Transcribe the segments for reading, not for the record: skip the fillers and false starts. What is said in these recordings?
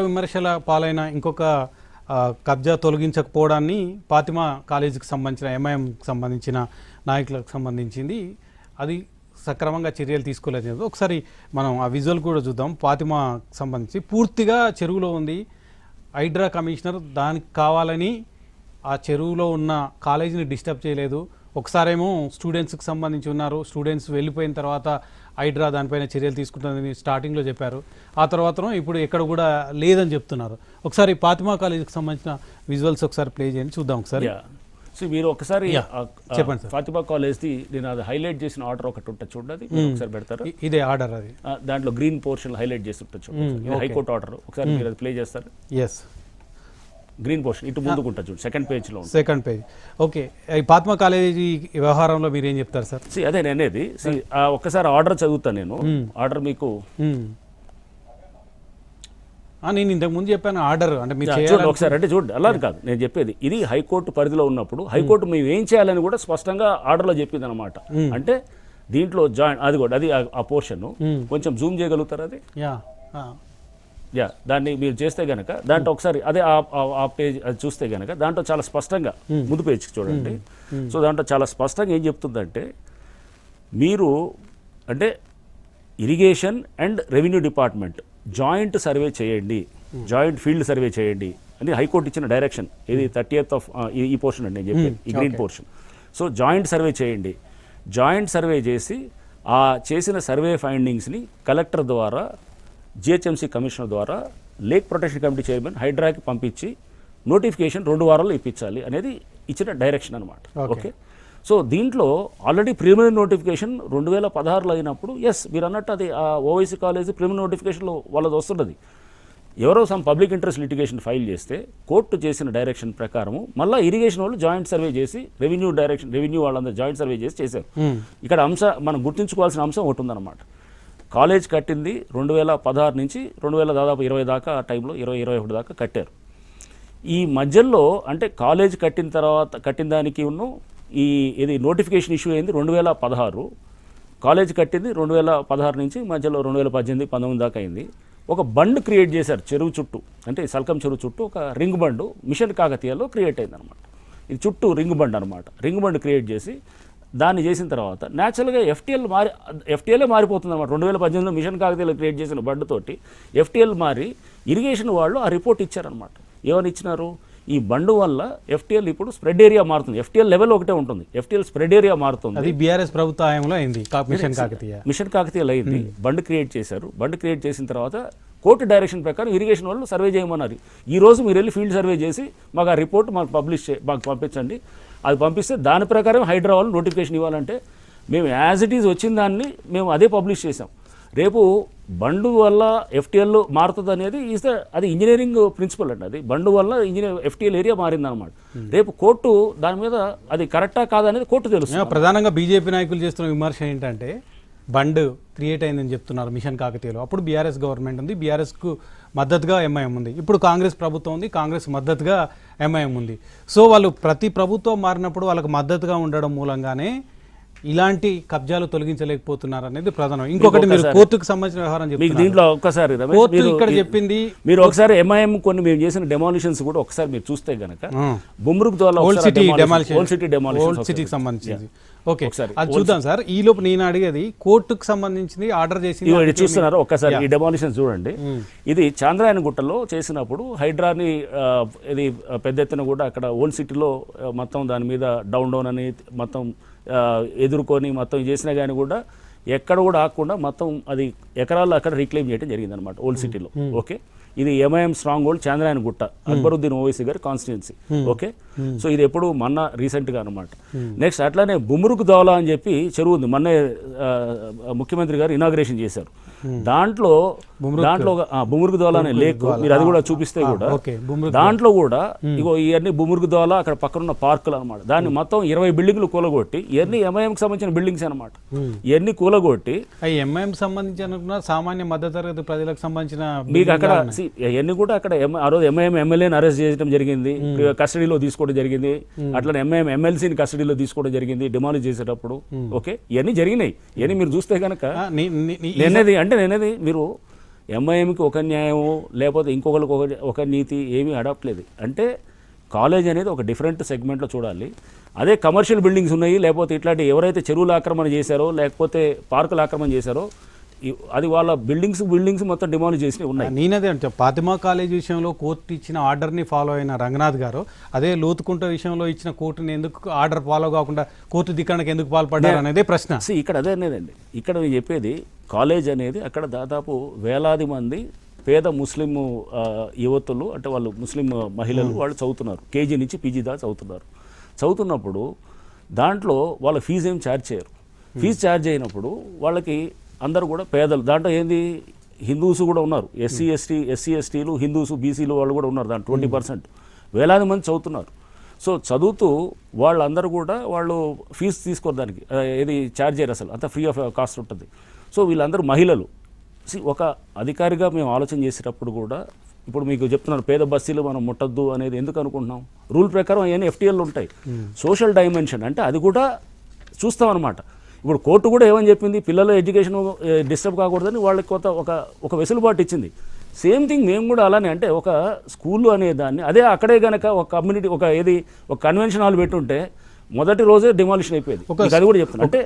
విమర్శల పాలైన ఇంకొక కబ్జా తొలగించకపోవడాన్ని ఫాతిమా కాలేజీకి సంబంధించిన ఎంఐఎంకి సంబంధించిన నాయకులకు సంబంధించింది. అది సక్రమంగా చర్యలు తీసుకోలేదు. ఒకసారి మనం ఆ విజువల్ కూడా చూద్దాం. ఫాతిమాకి సంబంధించి పూర్తిగా చెరువులో ఉంది. హైడ్రా కమిషనర్ దానికి కావాలని ఆ చెరువులో ఉన్న కాలేజీని డిస్టర్బ్ చేయలేదు. ఒకసారేమో స్టూడెంట్స్కి సంబంధించి ఉన్నారు, స్టూడెంట్స్ వెళ్ళిపోయిన తర్వాత హైడ్రా దానిపైన చర్యలు తీసుకుంటుందని స్టార్టింగ్లో చెప్పారు. ఆ తర్వాత ఇప్పుడు ఎక్కడ కూడా లేదని చెప్తున్నారు. ఒకసారి ఫాతిమా కాలేజీకి సంబంధించిన విజువల్స్ ఒకసారి ప్లే చేయండి, చూద్దాం ఒకసారి. సో మీరు ఒకసారి చెప్పండి సార్. ఫాతిమా కాలేజ్ది నేను అది హైలైట్ చేసిన ఆర్డర్ ఒకటి ఉంటుంది చూడండి, ఒకసారి పెడతారు. ఇదే ఆర్డర్, అది దాంట్లో గ్రీన్ పోర్షన్ హైలైట్ చేసి ఉంటుంది చూడండి, హైకోర్టు ఆర్డర్. ఒకసారి మీరు అది ప్లే చేస్తారు. ఎస్, గ్రీన్ పోర్షన్ ఇటు ముందుకుంటా చూడండి, సెకండ్ పేజ్లో. Second page. ఓకే, ఈ ఫాతిమా కాలేజీ వ్యవహారంలో మీరు ఏం చెప్తారు సార్? అదే నేనేది ఒక్కసారి ఆర్డర్ చదువుతాను నేను. ఆర్డర్ మీకు నేను ఇంతకు ముందు చెప్పాను ఆర్డర్ అంటే మీరు చూడండి ఒకసారి. అంటే చూడండి, అలా కాదు నేను చెప్పేది. ఇది హైకోర్టు పరిధిలో ఉన్నప్పుడు హైకోర్టు మేము ఏం చేయాలని కూడా స్పష్టంగా ఆర్డర్లో చెప్పింది అనమాట. అంటే దీంట్లో జాయిన్ అది కూడా అది ఆ పోర్షన్ కొంచెం జూమ్ చేయగలుగుతారు. అది దాన్ని మీరు చేస్తే గనక దాంట్లో ఒకసారి అదే ఆ పేజ్ అది చూస్తే గనక దాంట్లో చాలా స్పష్టంగా ముందు పేజ్కి చూడండి. సో దాంట్లో చాలా స్పష్టంగా ఏం చెప్తుందంటే, మీరు అంటే irrigation and revenue department joint survey చేయండి, జాయింట్ ఫీల్డ్ సర్వే చేయండి అని హైకోర్టు ఇచ్చిన డైరెక్షన్. ఇది 30th ఆఫ్ ఈ పోర్షన్ అండి నేను చెప్పేది, ఈ green portion. So joint survey చేయండి. జాయింట్ సర్వే చేసి ఆ చేసిన సర్వే ఫైండింగ్స్ని కలెక్టర్ ద్వారా, జిహెచ్ఎంసీ కమిషనర్ ద్వారా లేక్ ప్రొటెక్షన్ కమిటీ చైర్మన్ హైడ్రాకి పంపించి నోటిఫికేషన్ 2 వారాల్లో ఇప్పించాలి అనేది ఇచ్చిన డైరెక్షన్ అనమాట. ఓకే, సో దీంట్లో ఆల్రెడీ ప్రిలిమినరీ నోటిఫికేషన్ 2016లో అయినప్పుడు మీరు అన్నట్టు అది ఆ ఓవైసీ కాలేజ్ ప్రిలిమినరీ నోటిఫికేషన్లో వాళ్ళది వస్తున్నది. ఎవరో some public interest litigation file చేస్తే కోర్టు చేసిన డైరెక్షన్ ప్రకారము మళ్ళీ ఇరిగేషన్ వాళ్ళు జాయింట్ సర్వే చేసి రెవెన్యూ వాళ్ళందరూ జాయింట్ సర్వే చేసి చేశారు. ఇక్కడ మనం గుర్తుంచుకోవాల్సిన అంశం ఒకటి ఉందన్నమాట. కాలేజ్ కట్టింది 2016 నుంచి 2020 దాకా, ఆ టైంలో 2021 దాకా కట్టారు. ఈ మధ్యలో అంటే కాలేజ్ కట్టిన దానికి ఇది నోటిఫికేషన్ ఇష్యూ అయింది 2016. కాలేజ్ కట్టింది 2016 నుంచి మధ్యలో 2018, 19 దాకా అయింది. ఒక బండ్ క్రియేట్ చేశారు చెరువు చుట్టూ, అంటే సల్కం చెరువు చుట్టూ ఒక రింగ్ బండ్ మిషన్ కాకతీయలో క్రియేట్ అయింది అనమాట. ఇది చుట్టూ రింగ్ బండ్ అనమాట. రింగ్ బండ్ క్రియేట్ చేసి దాన్ని చేసిన తర్వాత న్యాచురల్గా ఎఫ్టీఎల్ఏ మారిపోతుంది అనమాట. 2018లో మిషన్ కాకతీయలో క్రియేట్ చేసిన బండ్ తోటి ఎఫ్టీఎల్ మారి ఇరిగేషన్ వాళ్ళు ఆ రిపోర్ట్ ఇచ్చారనమాట. ఏమని ఇచ్చినారు? ఈ బండ్ వల్ల ఎఫ్టీఎల్ ఇప్పుడు స్ప్రెడ్ ఏరియా మారుతుంది. ఎఫ్టీఎల్ లెవెల్ ఒకటే ఉంటుంది, ఎఫ్టీఎల్ స్ప్రెడ్ ఏరియా మారుతుంది. అది బీఆర్ఎస్ ప్రభుత్వ హయాంలో అయింది. మిషన్ కాకతీయలో అయింది. బండ్ క్రియేట్ చేశారు. బండ్ క్రియేట్ చేసిన తర్వాత కోర్టు డైరెక్షన్ ప్రకారం ఇరిగేషన్ వాళ్ళు సర్వే చేయమన్నారు. ఈ రోజు మీరు వెళ్ళి ఫీల్డ్ సర్వే చేసి మాకు ఆ రిపోర్ట్ మాకు పంపించండి. అది పంపిస్తే దాని ప్రకారం హైడ్రా వాళ్ళు నోటిఫికేషన్ ఇవ్వాలంటే మేము యాజ్ ఇట్ ఈజ్ వచ్చిన దాన్ని మేము అదే పబ్లిష్ చేసాం. రేపు బండు వల్ల ఎఫ్టీఎల్ మారుతుంది అనేది అది ఇంజనీరింగ్ ప్రిన్సిపల్ అండి. అది బండు వల్ల ఎఫ్టీఎల్ ఏరియా మారిందన్నమాట. రేపు కోర్టు దాని మీద అది కరెక్టా కాదనేది కోర్టు తెలుస్తుంది. ప్రధానంగా బీజేపీ నాయకులు చేస్తున్న విమర్శ ఏంటంటే, బండ్ క్రియేట్ అయిందని చెప్తున్నారు మిషన్ కాకతీయలో. అప్పుడు బీఆర్ఎస్ గవర్నమెంట్ ఉంది, బీఆర్ఎస్కు మద్దతుగా ఎంఐఎం ఉంది. ఇప్పుడు కాంగ్రెస్ ప్రభుత్వం ఉంది, కాంగ్రెస్ మద్దతుగా ఎంఐఎం ఉంది. సో వాళ్ళు ప్రతి ప్రభుత్వం మారినప్పుడు వాళ్ళకి మద్దతుగా ఉండడం మూలంగానే ఇలాంటి కబ్జాలు తొలగించలేకపోతున్నారు అనేది ప్రధానం. ఇంకొకటి, మీరు కోర్టుకు సంబంధించిన వ్యవహారం చెప్తున్నారు. దీంట్లో ఒక్కసారి ఇక్కడ చెప్పింది మీరు ఒకసారి ఎంఐఎం కొన్ని మేము చేసిన డెమాలిషన్స్ కూడా ఒకసారి మీరు చూస్తే గనక బుమ్రుక్ ద్వారా ఓల్డ్ సిటీకి సంబంధించింది. ఓకే, అది చూద్దాం సార్. ఈ లోపు నేను అడిగేది కోర్టుకు సంబంధించింది ఆర్డర్ చేసి చూస్తున్నారు. ఒక్కసారి ఈ డెమాలిషన్ చూడండి. ఇది చాంద్రాయణగుట్టలో చేసినప్పుడు హైడ్రాని ఇది పెద్ద ఎత్తున కూడా అక్కడ ఓల్డ్ సిటీలో మొత్తం దాని మీద డౌన్ అని మొత్తం ఎదుర్కొని మొత్తం చేసినా కానీ కూడా ఎక్కడ కూడా ఆగకుండా మొత్తం అది ఎకరాల్లో అక్కడ రీక్లెయిమ్ చేయడం జరిగింది అనమాట ఓల్డ్ సిటీలో. ఓకే, ఇది MIM strong hold Chandrayangutta, Akbaruddin Owaisi గారి కాన్స్టిట్యున్సీ. ఓకే, సో ఇది ఎప్పుడు మొన్న రీసెంట్గా అనమాట. నెక్స్ట్ అట్లానే బుమ్రుక్ దౌలా అని చెప్పి చెరువు ఉంది, మొన్నే ముఖ్యమంత్రి గారు ఇనాగ్రేషన్ చేశారు. దాంట్లో బుమ్రుక్ దౌలా అనే లేక్, మీరు అది కూడా చూపిస్తే కూడా దాంట్లో కూడా ఇగో ఇవన్నీ బుమ్రుక్ దౌలా అక్కడ పక్కనున్న పార్కులు అనమాట. దాన్ని మొత్తం 20 బిల్డింగ్లు కూలగొట్టి, ఇవన్నీ ఎంఐఎంకి సంబంధించిన బిల్డింగ్స్ అనమాట. ఇవన్నీ కూలగొట్టి ఎంఐఎం సంబంధించిన సామాన్య మధ్యతరగతి ప్రజలకు సంబంధించిన మీకు అక్కడ ఇవన్నీ కూడా అక్కడ ఆ రోజు ఎంఐఎం ఎమ్మెల్యేని అరెస్ట్ చేయడం జరిగింది, కస్టడీలో తీసుకోవడం జరిగింది. అట్లా ఎంఐఎం ఎమ్మెల్సీని కస్టడీలో తీసుకోవడం జరిగింది డిమాలిష్ చేసేటప్పుడు. ఓకే, ఇవన్నీ జరిగినాయి. ఇవన్నీ మీరు చూస్తే కనుక నేనేది మీరు ఎంఐఎంకి ఒక న్యాయము లేకపోతే ఇంకొకరికి ఒక నీతి ఏమీ అడాప్ట్ లేదు. అంటే కాలేజ్ అనేది ఒక డిఫరెంట్ సెగ్మెంట్లో చూడాలి. అదే కమర్షియల్ బిల్డింగ్స్ ఉన్నాయి, లేకపోతే ఇట్లాంటి ఎవరైతే చెరువుల ఆక్రమణ చేశారో లేకపోతే పార్కుల ఆక్రమణ చేశారో అది వాళ్ళ బిల్డింగ్స్ మొత్తం డిమాలిష్ చేసి ఉన్నాయి. నేనదే అంటే ఫాతిమా కాలేజ్ విషయంలో కోర్టు ఇచ్చిన ఆర్డర్ని ఫాలో అయిన రంగనాథ్ గారు అదే లోతుకుంట విషయంలో ఇచ్చిన కోర్టుని ఎందుకు ఆర్డర్ ఫాలో కాకుండా కోర్టు ధిక్కరణకు ఎందుకు పాల్పడ్డారు అనేది ప్రశ్న. ఇక్కడ అదే అనేదండి, ఇక్కడ నేను చెప్పేది కాలేజ్ అనేది అక్కడ దాదాపు వేలాది మంది పేద ముస్లిం యువతులు, అంటే వాళ్ళు ముస్లిం మహిళలు వాళ్ళు చదువుతున్నారు. కేజీ నుంచి పీజీ దాకా చదువుతున్నప్పుడు దాంట్లో వాళ్ళ ఫీజు ఏం ఛార్జ్ చేయరు. ఫీజు ఛార్జ్ అయినప్పుడు వాళ్ళకి అందరూ కూడా పేదలు, దాంట్లో ఏంది హిందూస్ కూడా ఉన్నారు, ఎస్సీ ఎస్టీలు హిందూస్ బీసీలు వాళ్ళు కూడా ఉన్నారు, దాంట్లో 20% వేలాది మంది చదువుతున్నారు. సో చదువుతూ వాళ్ళందరూ కూడా వాళ్ళు ఫీజు తీసుకోరు, దానికి ఏది ఛార్జ్ చేయరు, అసలు అంత ఫ్రీ ఆఫ్ కాస్ట్ ఉంటుంది. సో వీళ్ళందరూ మహిళలు. ఒక అధికారిగా మేము ఆలోచన చేసేటప్పుడు కూడా ఇప్పుడు మీకు చెప్తున్నాను, పేద బస్తీలు మనం ముట్టద్దు అనేది ఎందుకు అనుకుంటున్నాం, రూల్ ప్రకారం అవన్నీ FTL ఉంటాయి. సోషల్ డైమెన్షన్ అంటే అది కూడా చూస్తాం అనమాట. ఇప్పుడు కోర్టు కూడా ఏమని చెప్పింది, పిల్లల ఎడ్యుకేషన్ డిస్టర్బ్ కాకూడదని వాళ్ళకి ఒక వెసులుబాటు ఇచ్చింది. సేమ్ థింగ్ మేము కూడా అలానే, అంటే ఒక స్కూల్ అనే దాన్ని అదే అక్కడే కనుక ఒక కమ్యూనిటీ ఒక కన్వెన్షన్ హాల్ పెట్టుంటే మొదటి రోజే డిమాలిషన్ అయిపోయేది. అది కూడా చెప్తున్నా, అంటే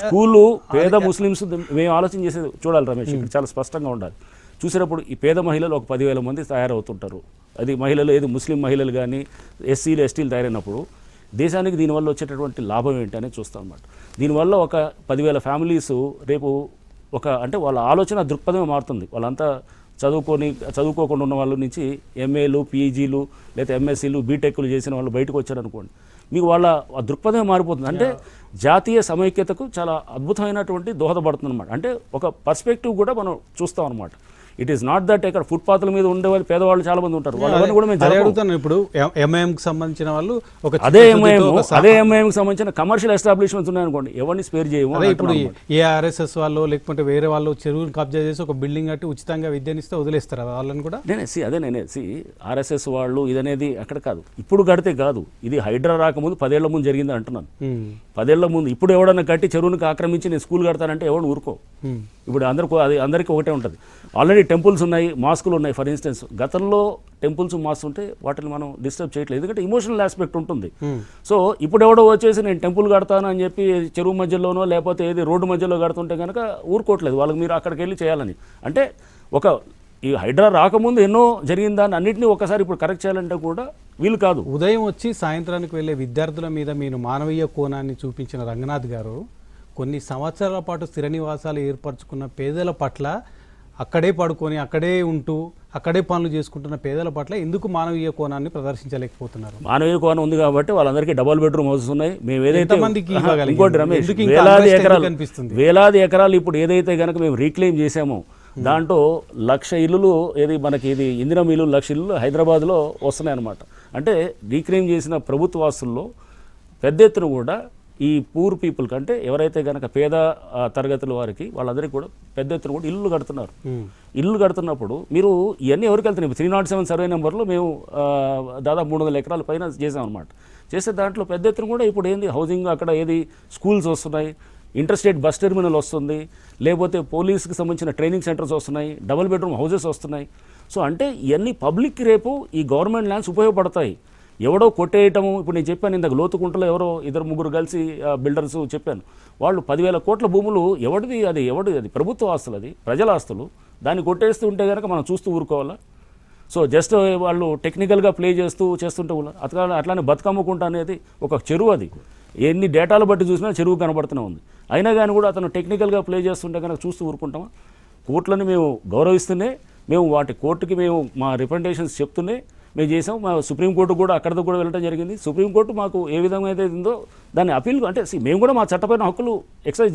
స్కూలు పేద ముస్లిమ్స్ మేము ఆలోచన చేసేది చూడాలి రమేష్, ఇక్కడ చాలా స్పష్టంగా ఉండాలి. చూసినప్పుడు ఈ పేద మహిళలు ఒక 10,000 మంది తయారవుతుంటారు. అది మహిళలు ఏది ముస్లిం మహిళలు కానీ ఎస్సీలు ఎస్టీలు తయారైనప్పుడు దేశానికి దీనివల్ల వచ్చేటటువంటి లాభం ఏంటి అనేది చూస్తాం అన్నమాట. దీనివల్ల ఒక 10,000 ఫ్యామిలీస్ రేపు అంటే వాళ్ళ ఆలోచన దృక్పథమే మారుతుంది. వాళ్ళంతా చదువుకోకుండా ఉన్న వాళ్ళ నుంచి MAలు PGలు లేదా MSCలు బీటెక్లు చేసిన వాళ్ళు బయటకు వచ్చారనుకోండి, మీకు వాళ్ళ దృక్పథమే మారిపోతుంది. అంటే జాతీయ సమైక్యతకు చాలా అద్భుతమైనటువంటి దోహదపడుతుంది అనమాట. అంటే ఒక పర్స్పెక్టివ్ కూడా మనం చూస్తాం అనమాట. ఇట్ ఈస్ నాట్ దట్ ఇక్కడ ఫుట్పాత్ల మీద ఉండేవాళ్ళు పేదవాళ్ళు చాలా మంది ఉంటారు, వాళ్ళని కూడా మేము అడుగుతాను. ఇప్పుడు ఎంఐఎంకి సంబంధించిన వాళ్ళు అదే ఎంఐఎంకి సంబంధించిన కమర్షియల్ ఎస్టాబ్లిష్మెంట్స్ ఉన్నాయనుకోండి, ఎవరిని స్పేర్ చేయము. ఇప్పుడు ఏ RSS వాళ్ళు లేకపోతే వేరే వాళ్ళు చెరువులు కబ్జా చేసి ఒక బిల్డింగ్ కట్టి ఉచితంగా విద్యనిస్తే వదిలేస్తారు వాళ్ళని కూడా. నేనే RSS వాళ్ళు ఇదనేది అక్కడ కాదు, ఇప్పుడు కడితే కాదు, ఇది హైడ్రా రాకముందు 10 ఏళ్ల ముందు జరిగింది అంటున్నాను. 10 ఏళ్ల ముందు ఇప్పుడు ఎవడన్నా కట్టి చెరువునికి ఆక్రమించి నేను స్కూల్ కడతానంటే ఎవరు ఊరుకో. ఇప్పుడు అందరికీ ఒకటే ఉంటుంది. ఆల్రెడీ టెంపుల్స్ ఉన్నాయి, మాస్కులు ఉన్నాయి. ఫర్ ఇన్స్టెన్స్ గతంలో టెంపుల్స్ మాస్క్ ఉంటే వాటిని మనం డిస్టర్బ్ చేయట్లేదు, ఎందుకంటే ఇమోషనల్ ఆస్పెక్ట్ ఉంటుంది. సో ఇప్పుడు ఎవడో వచ్చేసి నేను టెంపుల్ కడతాను అని చెప్పి చెరువు మధ్యలోనో లేకపోతే ఏది రోడ్డు మధ్యలో కడుతుంటే కనుక ఊరుకోవట్లేదు, వాళ్ళకి మీరు అక్కడికి వెళ్ళి చేయాలని. అంటే ఈ హైడ్రా రాకముందు ఎన్నో జరిగిన దాన్ని అన్నింటినీ ఒకసారి ఇప్పుడు కరెక్ట్ చేయాలంటే కూడా వీలు కాదు. ఉదయం వచ్చి సాయంత్రానికి వెళ్ళే విద్యార్థుల మీద మీరు మానవీయ కోణాన్ని చూపించిన రంగనాథ్ గారు కొన్ని సంవత్సరాల పాటు స్థిర నివాసాలు ఏర్పరచుకున్న పేదల పట్ల, అక్కడే పడుకొని అక్కడే ఉంటూ అక్కడే పనులు చేసుకుంటున్న పేదల పట్ల ఎందుకు మానవీయ కోణాన్ని ప్రదర్శించలేకపోతున్నారు? మానవీయ కోణం ఉంది కాబట్టి వాళ్ళందరికీ డబుల్ బెడ్రూమ్ హౌసెస్ ఉన్నాయి. మేము ఏదైతే ఇంకోటి రమేష్, వేలాది ఎకరాలు ఇప్పుడు ఏదైతే కనుక మేము రీక్లెయిమ్ చేసామో దాంట్లో 1,00,000 ఇల్లులు మనకి ఇందిరం ఇల్లు 1,00,000 ఇల్లు హైదరాబాద్లో వస్తున్నాయి అన్నమాట. అంటే రీక్లెయిమ్ చేసిన ప్రభుత్వ ఆస్తుల్లో పెద్ద ఎత్తున కూడా ఈ పూర్ పీపుల్ కంటే ఎవరైతే కనుక పేద తరగతుల వారికి వాళ్ళందరికీ కూడా పెద్ద ఎత్తున కూడా ఇల్లు కడుతున్నారు. ఇల్లు కడుతున్నప్పుడు మీరు ఇవన్నీ ఎవరికి వెళ్తున్నాయి? 307 సర్వే నెంబర్లో మేము దాదాపు 300 ఎకరాల పైన చేసాం అనమాట. చేసే దాంట్లో పెద్ద ఎత్తున కూడా ఇప్పుడు హౌసింగ్, అక్కడ స్కూల్స్ వస్తున్నాయి, ఇంటర్స్టేట్ బస్ టెర్మినల్ వస్తుంది, లేకపోతే పోలీస్కి సంబంధించిన ట్రైనింగ్ సెంటర్స్ వస్తున్నాయి, డబుల్ బెడ్రూమ్ హౌసెస్ వస్తున్నాయి. సో అంటే ఇవన్నీ పబ్లిక్ రేపు ఈ గవర్నమెంట్ ల్యాండ్స్ ఉపయోగపడతాయి. ఎవడో కొట్టేయటము, ఇప్పుడు నేను చెప్పాను ఇందాక లోతుకుంటలో ఎవరో 2-3 కలిసి బిల్డర్స్ చెప్పాను, వాళ్ళు 10,000 కోట్ల భూములు ఎవడిది అది ప్రభుత్వ ఆస్తులు, అది ప్రజల ఆస్తులు, దాన్ని కొట్టేస్తూ ఉంటే కనుక మనం చూస్తూ ఊరుకోవాలా? సో జస్ట్ వాళ్ళు టెక్నికల్గా ప్లే చేస్తుంటే అట్లానే బతుకమ్మకుంట అనేది ఒక చెరువు, అది ఎన్ని డేటాలు బట్టి చూసినా చెరువు కనబడుతూనే ఉంది. అయినా కానీ కూడా అతను టెక్నికల్గా ప్లే చేస్తుంటే కనుక చూస్తూ ఊరుకుంటామా? కోర్టులను మేము గౌరవిస్తూనే మేము కోర్టుకి మేము మా రిప్రజెంటేషన్స్ చెప్తూనే మేము చేసాం. మా సుప్రీంకోర్టు కూడా అక్కడితో కూడా వెళ్ళడం జరిగింది. సుప్రీంకోర్టు మాకు ఏ విధంగా అయితే ఉందో దాన్ని అపీల్, అంటే మేము కూడా మా చట్టపైన హక్కులు ఎక్సర్సైజ్